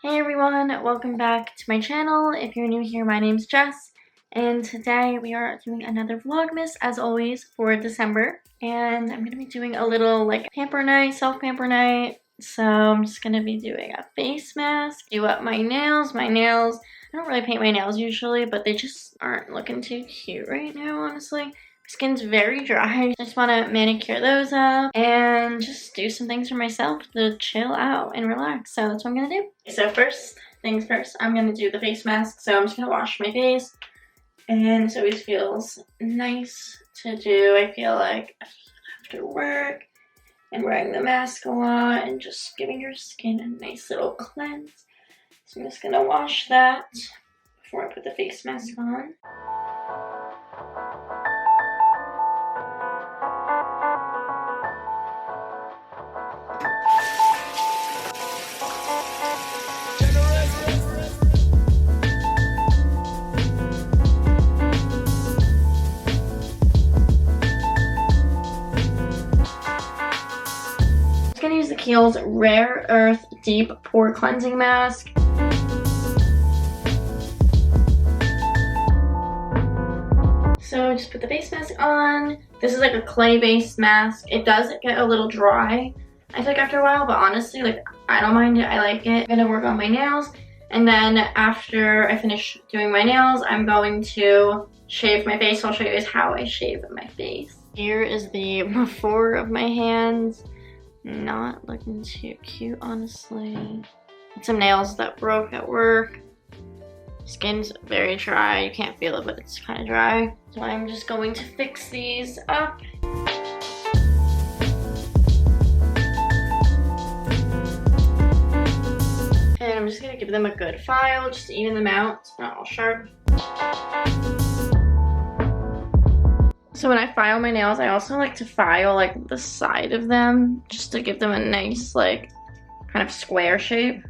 Hey everyone, welcome back to my channel. If you're new here, my name's Jess, and today we are doing another Vlogmas, as always, for December. And I'm going to be doing a little, pamper night, self-pamper night. So I'm just going to be doing a face mask, do up my nails. I don't really paint my nails usually, but they just aren't looking too cute right now, honestly. My skin's very dry. I just want to manicure those up and just do some things for myself to chill out and relax. So that's what I'm going to do. So first things first, I'm going to do the face mask. So I'm just going to wash my face. And this always feels nice to do. I feel like after work and wearing the mask a lot and just giving your skin a nice little cleanse. So I'm just going to wash that before I put the face mask on. Use the Kiehl's Rare Earth Deep Pore Cleansing Mask. So just put the face mask on. This is like a clay-based mask. It does get a little dry, I think, after a while, but honestly, I don't mind it. I like it. I'm gonna work on my nails, and then after I finish doing my nails, I'm going to shave my face. I'll show you guys how I shave my face. Here is the before of my hands. Not looking too cute, honestly. Some nails that broke at work. Skin's very dry. You can't feel it, but it's kind of dry. So I'm just going to fix these up. And I'm just gonna give them a good file, just to even them out. It's not all sharp. So when I file my nails, I also like to file the side of them just to give them a nice kind of square shape.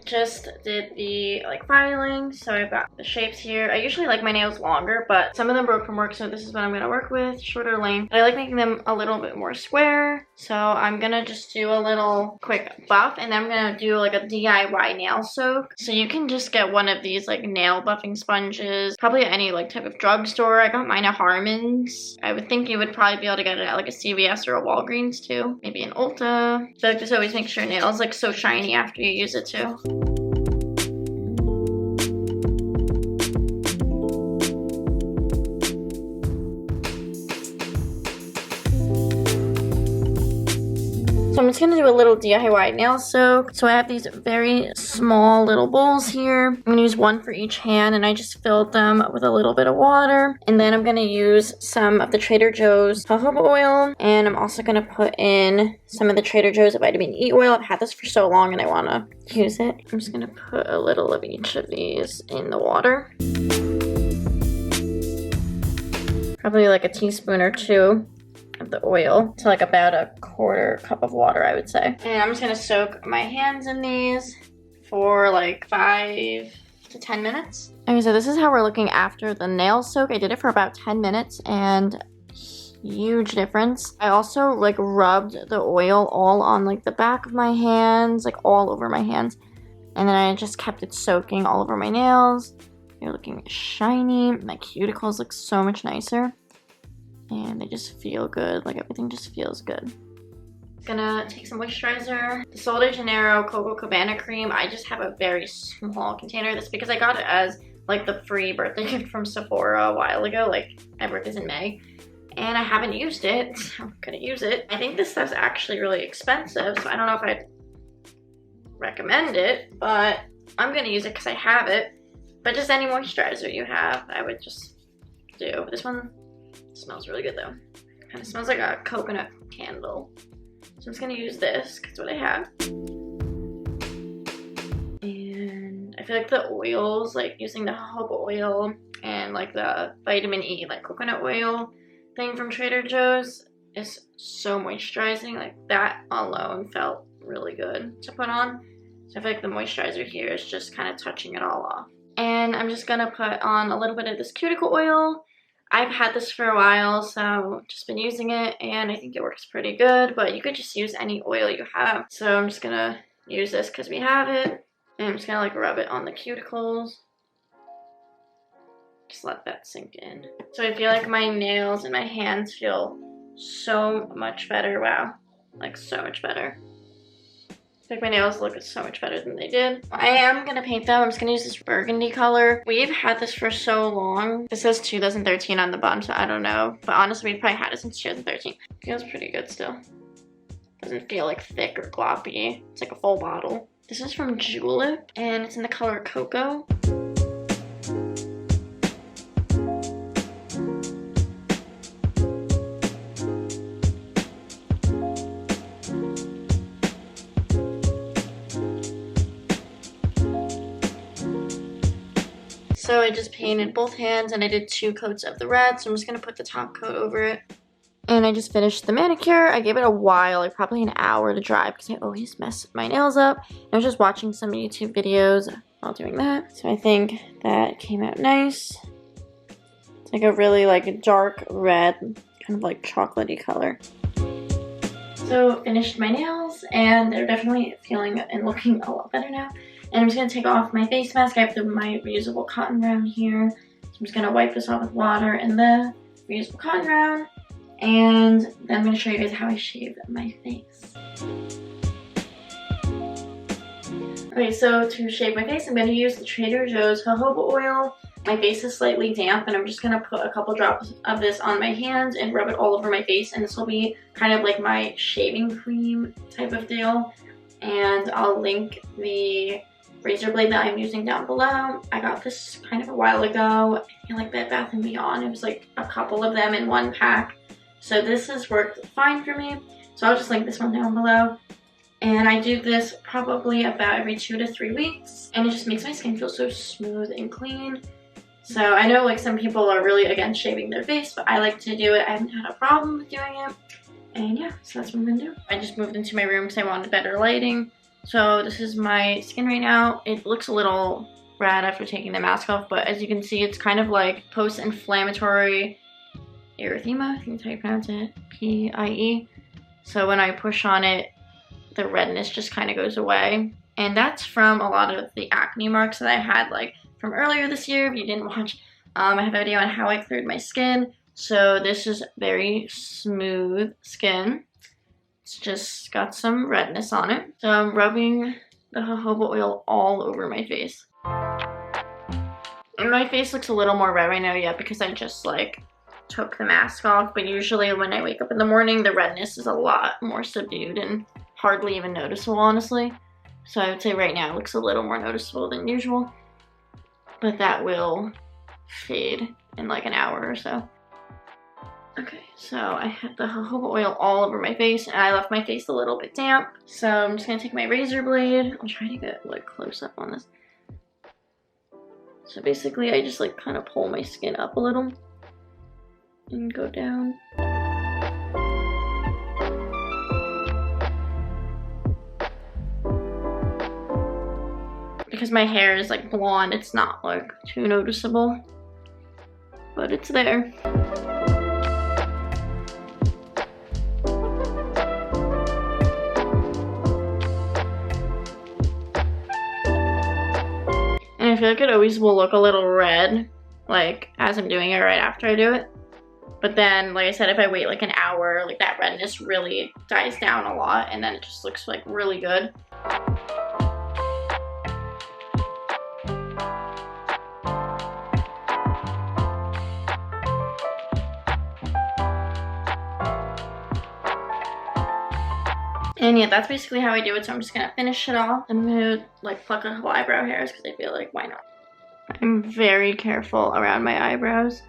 Just did the filing, so I've got the shapes here. I usually like my nails longer, but some of them broke from work, so this is what I'm gonna work with, shorter length. But I like making them a little bit more square, so I'm gonna just do a little quick buff, and then I'm gonna do a DIY nail soak. So you can just get one of these nail buffing sponges, probably at any type of drugstore. I got mine at Harmon's. I would think you would probably be able to get it at a CVS or a Walgreens too, maybe an Ulta. So just always make sure your nails so shiny after you use it too. So I'm just going to do a little DIY nail soak. So I have these very small little bowls here. I'm going to use one for each hand, and I just filled them with a little bit of water. And then I'm going to use some of the Trader Joe's jojoba oil. And I'm also going to put in some of the Trader Joe's vitamin E oil. I've had this for so long and I want to use it. I'm just going to put a little of each of these in the water. Probably a teaspoon or two of the oil to about a quarter cup of water, I would say. And I'm just gonna soak my hands in these for 5 to 10 minutes. Okay, so this is how we're looking after the nail soak. I did it for about 10 minutes and huge difference. I also rubbed the oil all on the back of my hands, all over my hands. And then I just kept it soaking all over my nails. They're looking shiny. My cuticles look so much nicer. And they just feel good. Everything just feels good. Gonna take some moisturizer. The Sol de Janeiro Coco Cabana cream. I just have a very small container. That's because I got it as the free birthday gift from Sephora a while ago. My birthday's in May. And I haven't used it. So I'm gonna use it. I think this stuff's actually really expensive, so I don't know if I'd recommend it, but I'm gonna use it because I have it. But just any moisturizer you have, I would just do. This one smells really good though. Kind of smells like a coconut candle. So I'm just gonna use this because it's what I have. And I feel the oils, using the jojoba oil and the vitamin E, coconut oil thing from Trader Joe's is so moisturizing. That alone felt really good to put on. So I feel like the moisturizer here is just kind of touching it all off. And I'm just gonna put on a little bit of this cuticle oil. I've had this for a while, so just been using it, and I think it works pretty good, but you could just use any oil you have. So I'm just gonna use this because we have it, and I'm just gonna like rub it on the cuticles. Just let that sink in. So I feel like my nails and my hands feel so much better. Wow, like so much better. I think my nails look so much better than they did. I am going to paint them. I'm just going to use this burgundy color. We've had this for so long. This says 2013 on the bottom, so I don't know. But honestly, we've probably had it since 2013. Feels pretty good still. Doesn't feel like thick or gloppy. It's like a full bottle. This is from Julep, and it's in the color Cocoa. So I just painted both hands and I did 2 coats of the red. So I'm just going to put the top coat over it. And I just finished the manicure. I gave it a while, like probably an hour to dry because I always mess my nails up. I was just watching some YouTube videos while doing that. So I think that came out nice. It's like a really like dark red, kind of like chocolatey color. So finished my nails and they're definitely feeling and looking a lot better now. And I'm just going to take off my face mask. I have my reusable cotton round here. So I'm just going to wipe this off with water and the reusable cotton round. And then I'm going to show you guys how I shave my face. Okay, so to shave my face, I'm going to use the Trader Joe's jojoba oil. My face is slightly damp, and I'm just going to put a couple drops of this on my hands and rub it all over my face. And this will be kind of like my shaving cream type of deal. And I'll link the razor blade that I'm using down below. I got this kind of a while ago. I feel like Bed Bath & Beyond. It was like a couple of them in one pack. So this has worked fine for me. So I'll just link this one down below. And I do this probably about every 2 to 3 weeks. And it just makes my skin feel so smooth and clean. So I know like some people are really against shaving their face, but I like to do it. I haven't had a problem with doing it. And yeah, so that's what I'm gonna do. I just moved into my room because I wanted better lighting. So this is my skin right now. It looks a little red after taking the mask off, but as you can see, it's kind of like post-inflammatory erythema, I think that's how you pronounce it, P-I-E. So when I push on it, the redness just kind of goes away. And that's from a lot of the acne marks that I had like from earlier this year. If you didn't watch, I have a video on how I cleared my skin. So this is very smooth skin. It's just got some redness on it. So I'm rubbing the jojoba oil all over my face. And my face looks a little more red right now, yeah, because I just like took the mask off. But usually when I wake up in the morning, the redness is a lot more subdued and hardly even noticeable, honestly. So I would say right now it looks a little more noticeable than usual. But that will fade in like an hour or so. Okay, so I had the jojoba oil all over my face, and I left my face a little bit damp. So I'm just gonna take my razor blade. I'll try to get like close up on this. So basically I just like kind of pull my skin up a little and go down. Because my hair is like blonde, it's not like too noticeable, but it's there. And I feel like it always will look a little red, like as I'm doing it right after I do it. But then, like I said, if I wait like an hour, like that redness really dies down a lot, and then it just looks like really good. And yeah, that's basically how I do it, so I'm just gonna finish it off. I'm gonna like pluck a couple eyebrow hairs because I feel like why not? I'm very careful around my eyebrows.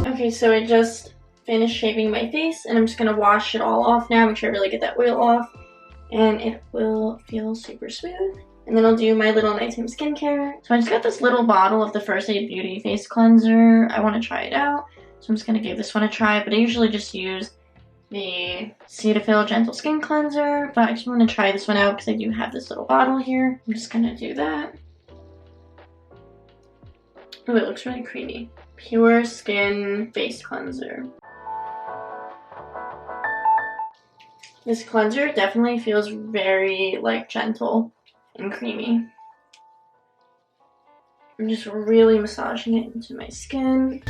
Okay, so I just finished shaving my face and I'm just gonna wash it all off now, make sure I really get that oil off, and it will feel super smooth. And then I'll do my little nighttime skincare. So I just got this little bottle of the First Aid Beauty Face Cleanser. I want to try it out. So I'm just gonna give this one a try, but I usually just use the Cetaphil Gentle Skin Cleanser, but I just want to try this one out because I do have this little bottle here. I'm just gonna do that. Oh, it looks really creamy. Pure Skin Face Cleanser. This cleanser definitely feels very like gentle and creamy. I'm just really massaging it into my skin.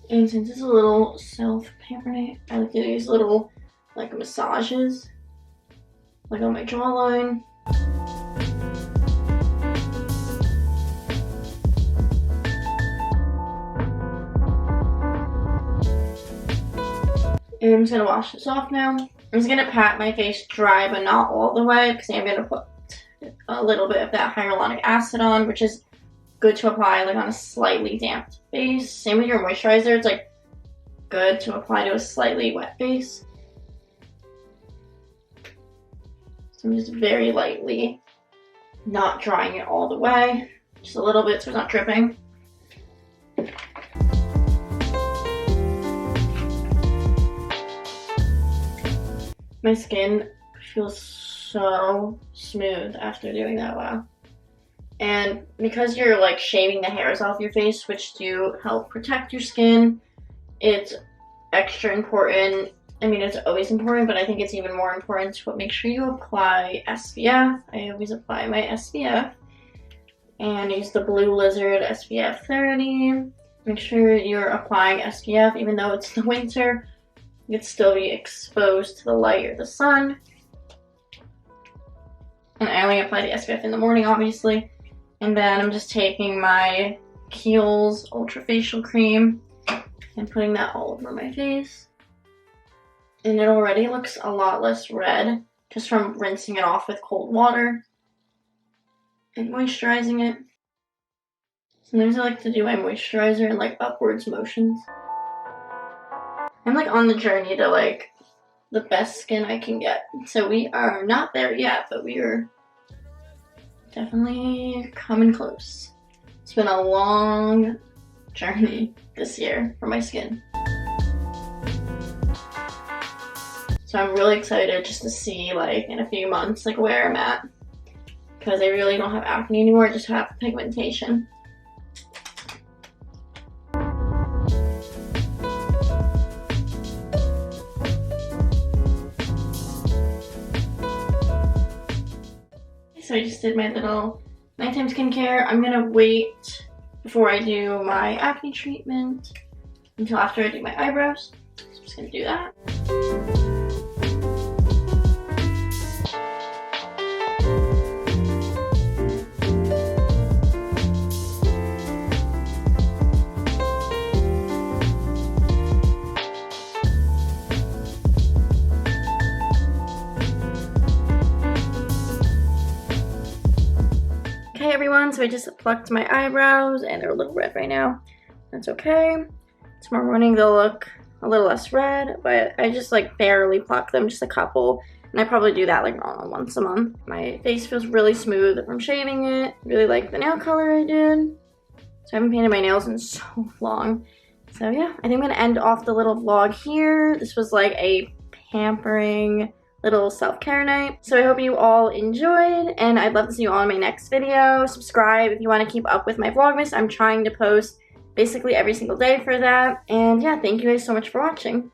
And since it's a little self-pamper night, I like to do these little like massages, like on my jawline. And I'm just gonna wash this off now. I'm just gonna pat my face dry, but not all the way, because I'm gonna put a little bit of that hyaluronic acid on, which is good to apply like on a slightly damp face. Same with your moisturizer, it's like good to apply to a slightly wet face. So I'm just very lightly, not drying it all the way, just a little bit so it's not dripping. My skin feels so smooth after doing that, wow. And because you're like shaving the hairs off your face, which do help protect your skin, it's extra important. I mean, it's always important, but I think it's even more important to make sure you apply SPF. I always apply my SPF and use the Blue Lizard SPF 30. Make sure you're applying SPF even though it's the winter. You could still be exposed to the light or the sun. And I only apply the SPF in the morning, obviously. And then I'm just taking my Kiehl's Ultra Facial Cream and putting that all over my face. And it already looks a lot less red just from rinsing it off with cold water and moisturizing it. Sometimes I like to do my moisturizer in like upwards motions. I'm like on the journey to like the best skin I can get. So we are not there yet, but we are definitely coming close. It's been a long journey this year for my skin. So I'm really excited just to see like in a few months like where I'm at. Because I really don't have acne anymore, I just have pigmentation. So I just did my little nighttime skincare. I'm gonna wait before I do my acne treatment until after I do my eyebrows. So I'm just gonna do that. Okay everyone, so I just plucked my eyebrows and they're a little red right now. That's okay. Tomorrow morning they'll look a little less red, but I just like barely pluck them, just a couple. And I probably do that like once a month. My face feels really smooth from shaving it. Really like the nail color I did. So I haven't painted my nails in so long. So yeah, I think I'm gonna end off the little vlog here. This was like a pampering little self-care night. So I hope you all enjoyed, and I'd love to see you all in my next video. Subscribe if you want to keep up with my Vlogmas. I'm trying to post basically every single day for that. And yeah, thank you guys so much for watching.